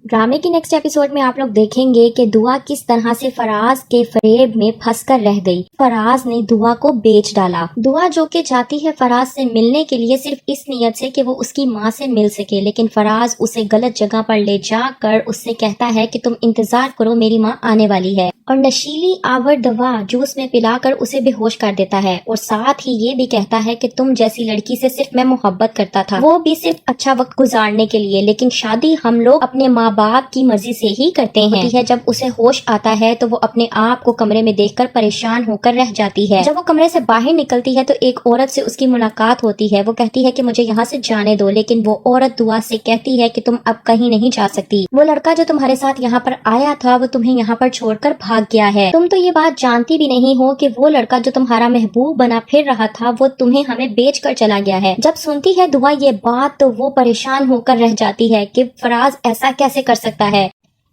ड्रामे की next episode में आप लोग देखेंगे कि दुआ किस तरह से फराज के फरेब में फंसकर रह गई। फराज ने दुआ को बेच डाला। दुआ जो कि चाहती है फराज से मिलने के लिए सिर्फ इस नियत से कि वो उसकी माँ से मिल सके, लेकिन फराज उसे गलत जगह पर ले जाकर उससे कहता है कि तुम इंतजार करो, मेरी माँ आने वाली है, और नशीली आवर दवा जूस में पिलाकर उसे बेहोश कर देता है। और साथ ही ये भी कहता है कि तुम जैसी लड़की से सिर्फ मैं मोहब्बत करता था, वो भी सिर्फ अच्छा वक्त गुजारने के लिए, लेकिन शादी हम लोग अपने माँ बाप की मर्जी से ही करते हैं। जब उसे होश आता है तो वो अपने आप को कमरे में देखकर परेशान होकर रह जाती है। जब वो कमरे से बाहर निकलती है तो एक औरत से उसकी मुलाकात होती है। वो कहती है कि मुझे यहाँ से जाने दो, लेकिन वो औरत दुआ से कहती है कि तुम अब कहीं नहीं जा सकती। वो लड़का जो तुम्हारे साथ यहाँ पर आया था वो तुम्हें यहाँ पर छोड़कर भाग गया है। तुम तो ये बात जानती भी नहीं हो कि वो लड़का जो तुम्हारा महबूब बना फिर रहा था वो तुम्हें हमें बेच कर चला गया है। जब सुनती है दुआ ये बात तो वो परेशान होकर रह जाती है कि फराज ऐसा कैसे कर सकता है।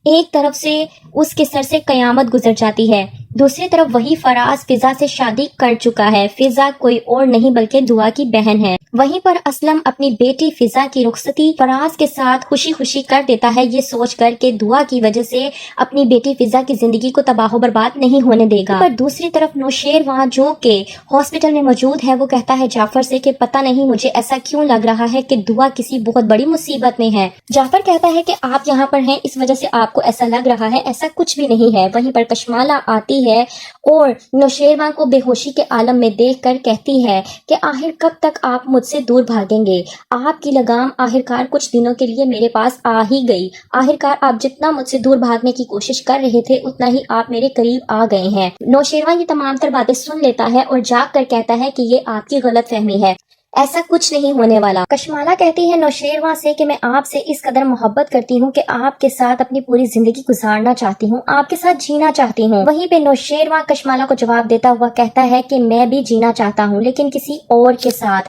एक तरफ से उसके सर से कयामत गुजर जाती है, दूसरी तरफ वही फराज फिजा से शादी कर चुका है। फिजा कोई और नहीं बल्कि दुआ की बहन है। वहीं पर असलम अपनी बेटी फिजा की रुखसती फराज के साथ खुशी खुशी कर देता है, ये सोच कर के दुआ की वजह से अपनी बेटी फिजा की जिंदगी को तबाह बर्बाद नहीं होने देगा। पर दूसरी तरफ नौशेर वहाँ जो के हॉस्पिटल में मौजूद है वो कहता है जाफर से कि पता नहीं मुझे ऐसा क्यों लग रहा है कि दुआ किसी बहुत बड़ी मुसीबत में है। जाफर कहता है कि आप यहाँ पर हैं इस वजह से आपको ऐसा लग रहा है, ऐसा कुछ भी नहीं है। वहीं पर कशमाला आती है और नौशेरवां को बेहोशी के आलम में देखकर कहती है कि आखिर कब तक आप मुझसे दूर भागेंगे। आपकी लगाम आखिरकार कुछ दिनों के लिए मेरे पास आ ही गई। आखिरकार आप जितना मुझसे दूर भागने की कोशिश कर रहे थे उतना ही आप मेरे करीब आ गए हैं। नौशेरवां ये तमाम तर बातें सुन लेता है और जाग कर कहता है कि ये आपकी गलतफहमी है, ऐसा कुछ नहीं होने वाला। कशमाला कहती है नौशेरवां से कि मैं आपसे इस कदर मोहब्बत करती हूँ कि आपके साथ अपनी पूरी जिंदगी गुजारना चाहती हूँ, आपके साथ जीना चाहती हूँ। वहीं पे नौशेरवां कशमाला को जवाब देता हुआ कहता है कि मैं भी जीना चाहता हूँ, लेकिन किसी और के साथ।